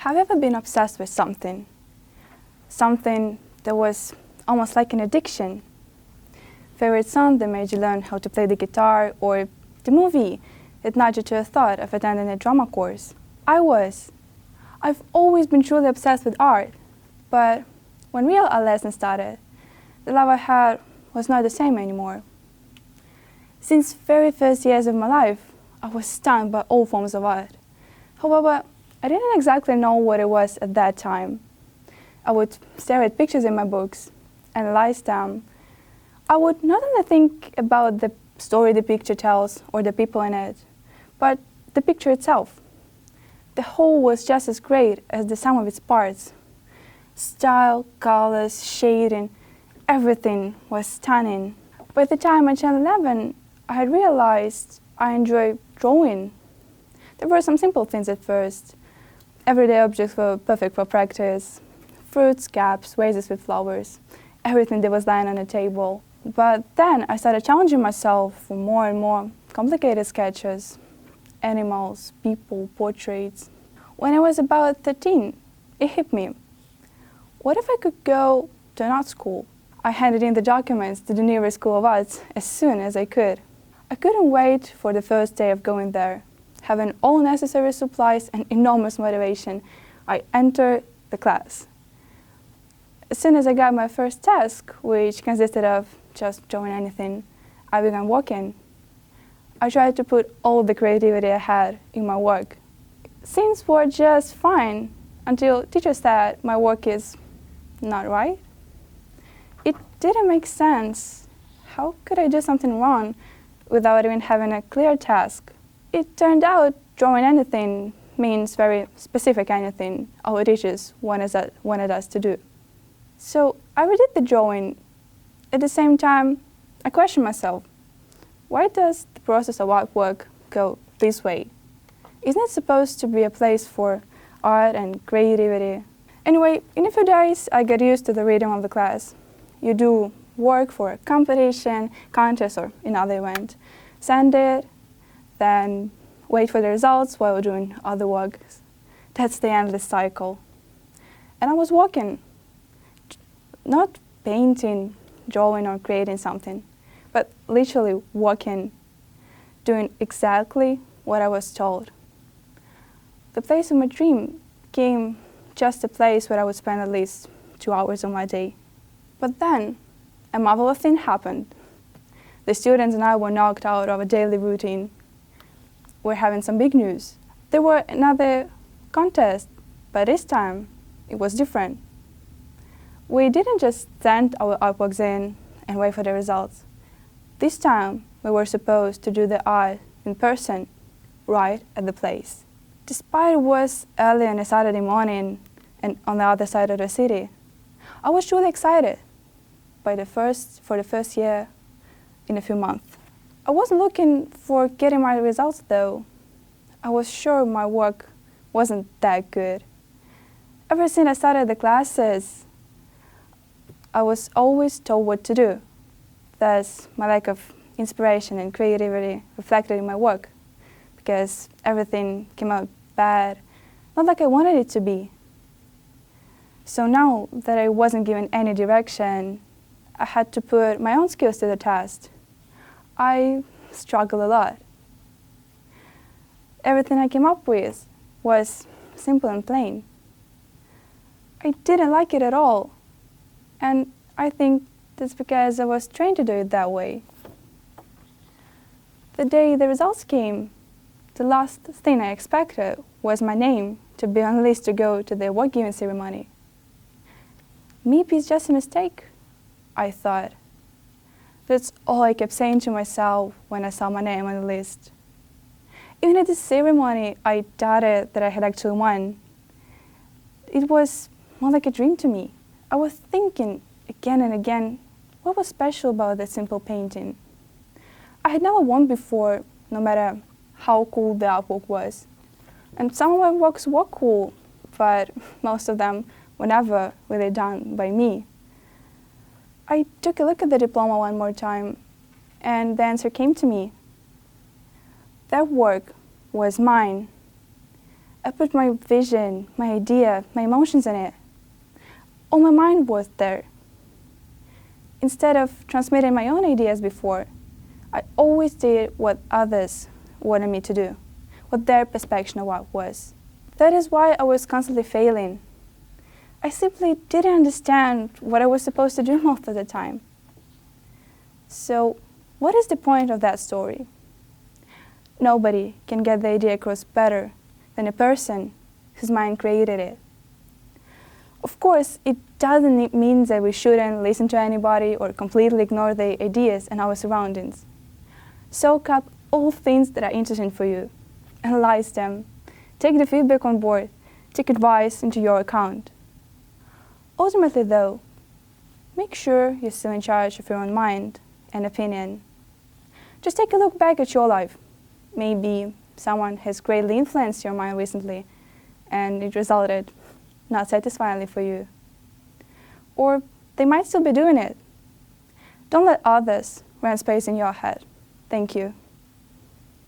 Have you ever been obsessed with something? Something that was almost like an addiction? Favorite song that made you learn how to play the guitar, or the movie that nudged you to a thought of attending a drama course? I was. I've always been truly obsessed with art, but when real art lessons started, the love I had was not the same anymore. Since very first years of my life, I was stunned by all forms of art. However, I didn't exactly know what it was at that time. I would stare at pictures in my books, analyze them. I would not only think about the story the picture tells or the people in it, but the picture itself. The whole was just as great as the sum of its parts. Style, colors, shading, everything was stunning. By the time I turned 11, I had realized I enjoy drawing. There were some simple things at first. Everyday objects were perfect for practice. Fruits, caps, vases with flowers, everything that was lying on the table. But then I started challenging myself for more and more complicated sketches. Animals, people, portraits. When I was about 13, it hit me. What if I could go to an art school? I handed in the documents to the nearest school of arts as soon as I could. I couldn't wait for the first day of going there. Having all necessary supplies and enormous motivation, I entered the class. As soon as I got my first task, which consisted of just drawing anything, I began working. I tried to put all the creativity I had in my work. Things were just fine until teachers said my work is not right. It didn't make sense. How could I do something wrong without even having a clear task? It turned out drawing anything means very specific anything our teachers wanted us to do. So I redid the drawing. At the same time, I questioned myself. Why does the process of artwork go this way? Isn't it supposed to be a place for art and creativity? Anyway, in a few days, I got used to the rhythm of the class. You do work for a competition, contest, or another event. Send it, then wait for the results while doing other work. That's the endless cycle. And I was working, not painting, drawing, or creating something, but literally working, doing exactly what I was told. The place of my dream became just a place where I would spend at least 2 hours of my day. But then, a marvelous thing happened. The students and I were knocked out of a daily routine. We're having some big news. There were another contest, but this time it was different. We didn't just send our artworks in and wait for the results. This time we were supposed to do the art in person, right at the place. Despite it was early on a Saturday morning and on the other side of the city, I was truly excited for the first year in a few months. I wasn't looking for getting my results though. I was sure my work wasn't that good. Ever since I started the classes, I was always told what to do. Thus, my lack of inspiration and creativity reflected in my work, because everything came out bad, not like I wanted it to be. So now that I wasn't given any direction, I had to put my own skills to the test. I struggled a lot. Everything I came up with was simple and plain. I didn't like it at all, and I think that's because I was trained to do it that way. The day the results came, the last thing I expected was my name to be on the list to go to the award giving ceremony. Maybe it's just a mistake, I thought. That's all I kept saying to myself when I saw my name on the list. Even at the ceremony, I doubted that I had actually won. It was more like a dream to me. I was thinking again and again, what was special about that simple painting? I had never won before, no matter how cool the artwork was. And some of my works were cool, but most of them were never really done by me. I took a look at the diploma one more time, and the answer came to me. That work was mine. I put my vision, my idea, my emotions in it. All my mind was there. Instead of transmitting my own ideas before, I always did what others wanted me to do, what their perception of what was. That is why I was constantly failing. I simply didn't understand what I was supposed to do most of the time. So, what is the point of that story? Nobody can get the idea across better than a person whose mind created it. Of course, it doesn't mean that we shouldn't listen to anybody or completely ignore the ideas and our surroundings. Soak up all things that are interesting for you, analyze them, take the feedback on board, take advice into your account. Ultimately though, make sure you're still in charge of your own mind and opinion. Just take a look back at your life. Maybe someone has greatly influenced your mind recently and it resulted not satisfyingly for you. Or they might still be doing it. Don't let others run space in your head. Thank you.